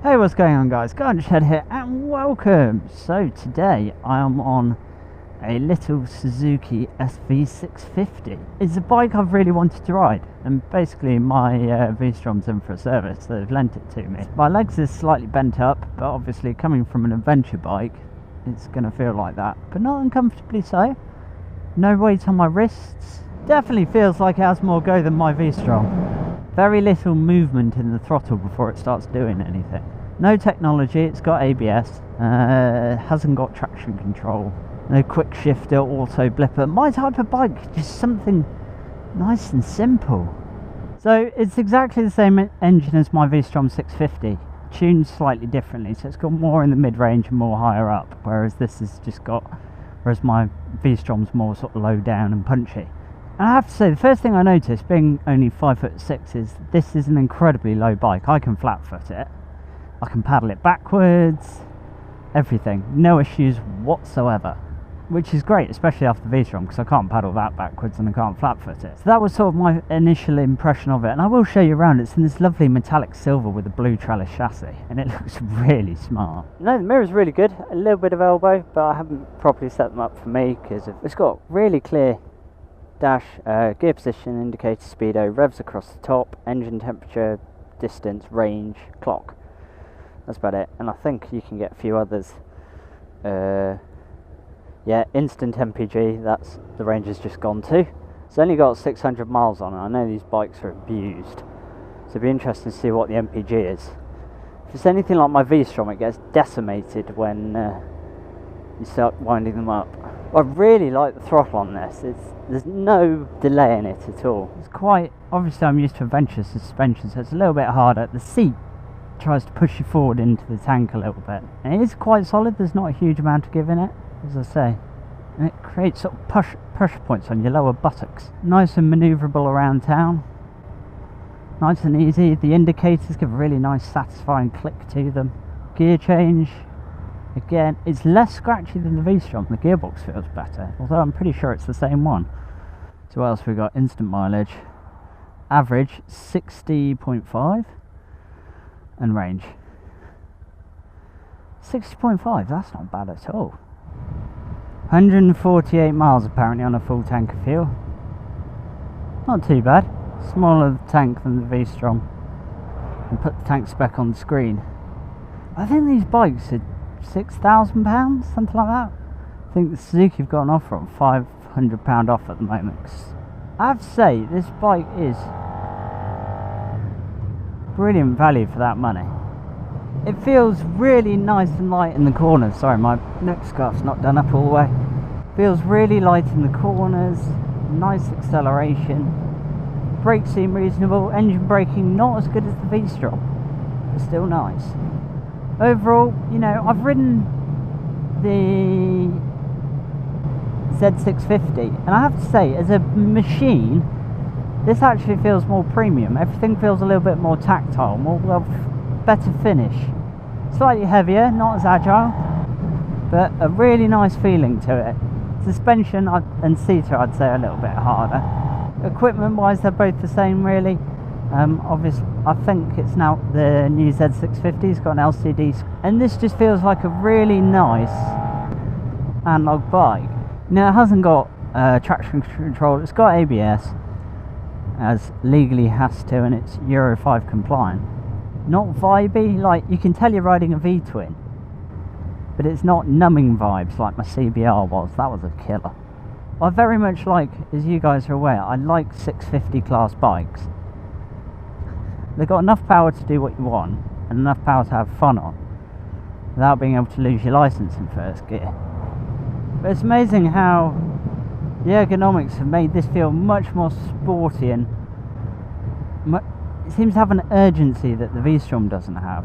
Hey, what's going on, guys? Garden Shed here and welcome. So today I am on a little Suzuki SV650. It's a bike I've really wanted to ride, and basically my V-Strom's in for a service, so they've lent it to me. My legs are slightly bent up, but obviously coming from an adventure bike it's going to feel like that, but not uncomfortably so. No weight on my wrists. Definitely feels like it has more go than my V-Strom. Very little movement in the throttle before it starts doing anything. No technology, it's got ABS, hasn't got traction control, no quick shifter, auto blipper. My type of bike, just something nice and simple. So it's exactly the same engine as my V-Strom 650, tuned slightly differently, so it's got more in the mid-range and more higher up, whereas my V-Strom's more sort of low down and punchy. And I have to say, the first thing I noticed, being only 5'6", is this is an incredibly low bike. I can flat foot it, I can paddle it backwards, everything, no issues whatsoever, which is great, especially after the V-Strom, because I can't paddle that backwards and I can't flat foot it. So that was sort of my initial impression of it, and I will show you around. It's in this lovely metallic silver with a blue trellis chassis, and it looks really smart. No, the mirror's really good, a little bit of elbow, but I haven't properly set them up for me because it's got really clear dash, gear position, indicator, speedo, revs across the top, engine temperature, distance, range, clock. That's about it. And I think you can get a few others. Yeah, instant MPG, that's the range has just gone to. It's only got 600 miles on it. I know these bikes are abused, so it'd be interesting to see what the MPG is. If it's anything like my V-Strom, it gets decimated when you start winding them up. I really like the throttle on this. There's no delay in it at all. It's quite, obviously I'm used to adventure suspension, so it's a little bit harder. The seat tries to push you forward into the tank a little bit. And it is quite solid, there's not a huge amount of give in it, as I say. And it creates sort of pressure points on your lower buttocks. Nice and manoeuverable around town. Nice and easy. The indicators give a really nice satisfying click to them. Gear change. Again, it's less scratchy than the V-Strom. The gearbox feels better, although I'm pretty sure it's the same one. So what else we got? Instant mileage. Average 60.5. And range 60.5, that's not bad at all. 148 miles apparently on a full tank of fuel. Not too bad. Smaller tank than the V-Strom. And put the tank spec on the screen. I think these bikes are £6,000, something like that. I think the Suzuki have got an offer on £500 off at the moment. I have to say, this bike is brilliant value for that money. It feels really nice and light in the corners. Sorry, my neck scarf's not done up all the way. Feels really light in the corners. Nice acceleration. Brakes seem reasonable. Engine braking not as good as the V-Strom, but still nice. Overall, you know, I've ridden the Z650, and I have to say, as a machine, this actually feels more premium. Everything feels a little bit more tactile, better finish. Slightly heavier, not as agile, but a really nice feeling to it. Suspension and seater, I'd say, a little bit harder. Equipment-wise, they're both the same, really. Obviously, I think it's now the new Z650's got an LCD, and this just feels like a really nice analog bike. Now, it hasn't got traction control, it's got ABS, as legally has to, and it's Euro 5 compliant. Not vibey, like you can tell you're riding a V-twin, but it's not numbing vibes like my CBR was. That was a killer. I very much like, as you guys are aware, I like 650 class bikes. They've got enough power to do what you want, and enough power to have fun on, without being able to lose your license in first gear. But it's amazing how the ergonomics have made this feel much more sporty, and it seems to have an urgency that the V-Strom doesn't have.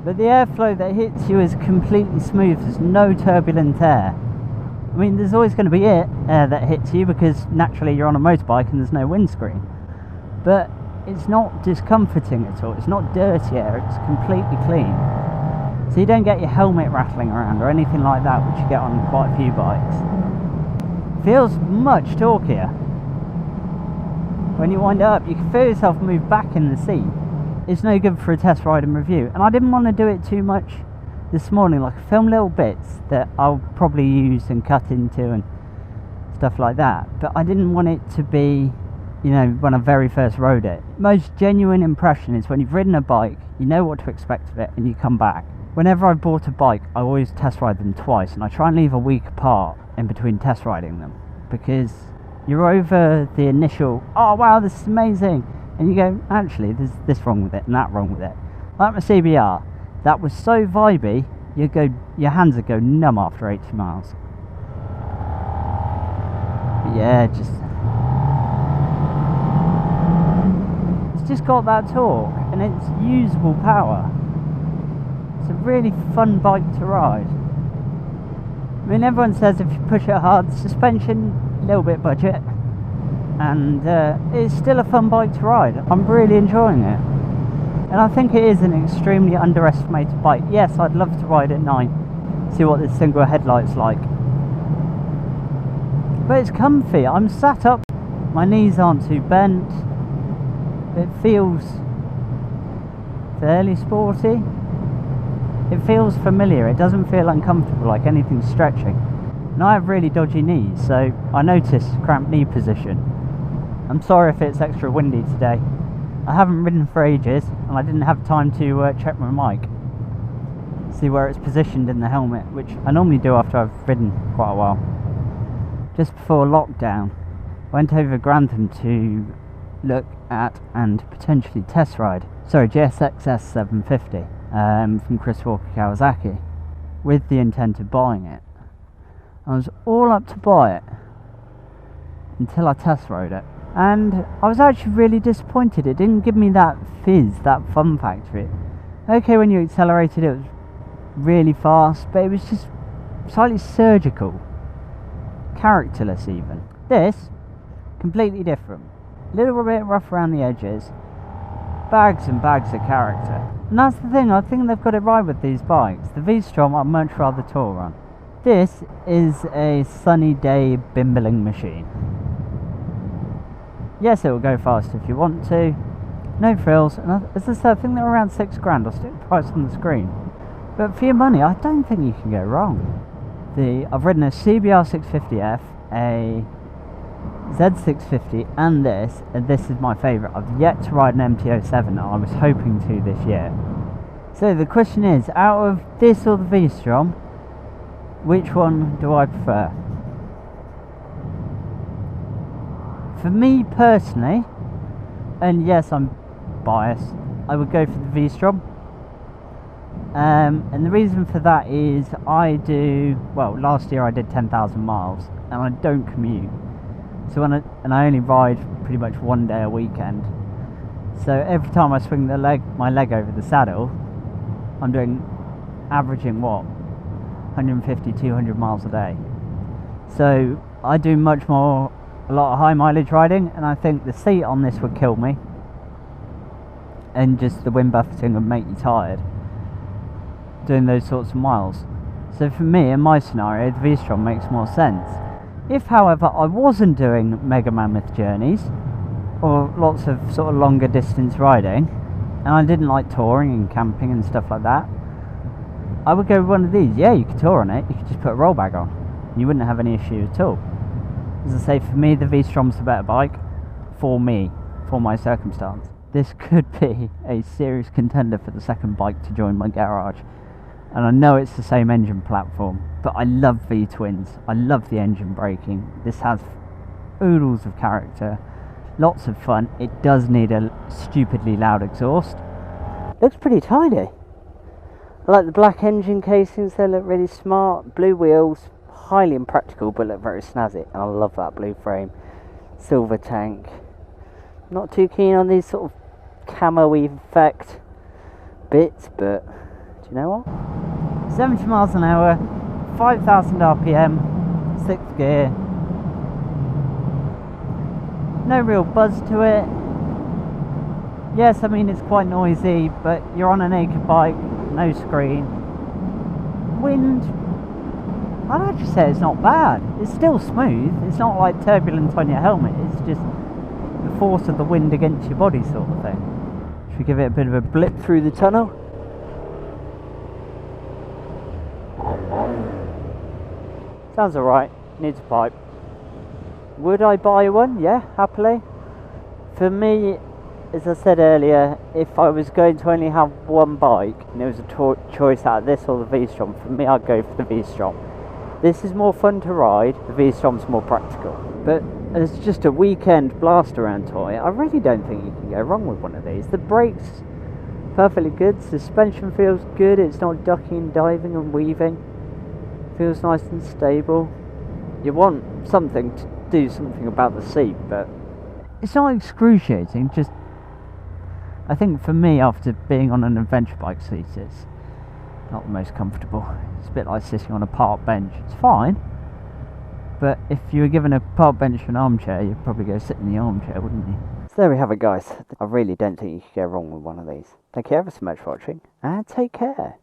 But the airflow that hits you is completely smooth, there's no turbulent air. I mean, there's always going to be air that hits you, because naturally you're on a motorbike and there's no windscreen. But it's not discomforting at all, it's not dirty air, it's completely clean. So you don't get your helmet rattling around or anything like that, which you get on quite a few bikes. Feels much torquier. When you wind it up, you can feel yourself move back in the seat. it's no good for a test ride and review. And I didn't want to do it too much this morning, like film little bits that I'll probably use and cut into and stuff like that. But I didn't want it to be, you know, when I very first rode it. Most genuine impression is when you've ridden a bike, you know what to expect of it, and you come back. Whenever I've bought a bike, I always test ride them twice, and I try and leave a week apart in between test riding them, because you're over the initial, oh wow, this is amazing, and you go, actually, there's this wrong with it and that wrong with it. Like my CBR, that was so vibey, your hands would go numb after 80 miles. But yeah, it's just got that torque, and it's usable power. It's a really fun bike to ride. I mean, everyone says if you push it hard, suspension, a little bit budget, and it's still a fun bike to ride. I'm really enjoying it, and I think it is an extremely underestimated bike. Yes, I'd love to ride at night, see what this single headlight's like, but it's comfy. I'm sat up, my knees aren't too bent, it feels fairly sporty. It feels familiar, it doesn't feel uncomfortable like anything's stretching. And I have really dodgy knees, so I notice cramped knee position. I'm sorry if it's extra windy today. I haven't ridden for ages, and I didn't have time to check my mic, see where it's positioned in the helmet, which I normally do after I've ridden quite a while. Just before lockdown, I went over Grantham to look at and potentially test ride, GSX S750 from Chris Walker Kawasaki, with the intent of buying it. I was all up to buy it until I test rode it, and I was actually really disappointed. It didn't give me that fizz, that fun factor. Okay, when you accelerated it was really fast, but it was just slightly surgical, characterless even. This, completely different. A little bit rough around the edges, bags and bags of character. And that's the thing, I think they've got it right with these bikes. The V-Strom I'd much rather tour on. This is a sunny day bimbling machine. Yes, it will go fast if you want to. No frills, and as I said, I think they're around £6,000. I'll stick the price on the screen. But for your money, I don't think you can go wrong. I've ridden a CBR 650F, a Z650, and this is my favourite. I've yet to ride an MT-07 that I was hoping to this year. So the question is, out of this or the V-Strom, which one do I prefer? For me personally, and yes, I'm biased, I would go for the V-Strom. And the reason for that is last year I did 10,000 miles, and I don't commute. So I only ride pretty much one day a weekend. So every time I swing my leg over the saddle, I'm averaging 150, 200 miles a day. So I do a lot of high mileage riding, and I think the seat on this would kill me, and just the wind buffeting would make you tired doing those sorts of miles. So for me, in my scenario, the V-Strom makes more sense. If, however, I wasn't doing mega mammoth journeys or lots of sort of longer distance riding, and I didn't like touring and camping and stuff like that, I would go with one of these. Yeah, you could tour on it, you could just put a roll bag on, you wouldn't have any issue at all. As I say, for me, the V-Strom's the better bike, for me, for my circumstance. This could be a serious contender for the second bike to join my garage. And I know it's the same engine platform, but I love V-twins. I love the engine braking. This has oodles of character, lots of fun. It does need a stupidly loud exhaust. Looks pretty tidy. I like the black engine casings, they look really smart. Blue wheels, highly impractical but look very snazzy. And I love that blue frame. Silver tank. Not too keen on these sort of camo effect bits, but do you know what? 70 miles an hour, 5,000 RPM, 6th gear. No real buzz to it. Yes, I mean it's quite noisy, but you're on a naked bike, no screen. Wind, I'd actually say it's not bad. It's still smooth. It's not like turbulence on your helmet. It's just the force of the wind against your body sort of thing. Should we give it a bit of a blip through the tunnel? Sounds alright, needs a pipe. Would I buy one? Yeah, happily. For me, as I said earlier, if I was going to only have one bike and there was a choice out of this or the V-Strom, for me I'd go for the V-Strom. This is more fun to ride, the V-Strom's more practical. But as just a weekend blast around toy, I really don't think you can go wrong with one of these. The brakes, perfectly good, suspension feels good, it's not ducking, diving and weaving. Feels nice and stable. You want something to do something about the seat, but it's not excruciating, just I think for me, after being on an adventure bike seat, it's not the most comfortable. It's a bit like sitting on a park bench. It's fine, but if you were given a park bench for an armchair, you'd probably go sit in the armchair, wouldn't you? So there we have it, guys. I really don't think you could go wrong with one of these. Thank you ever so much for watching, and take care.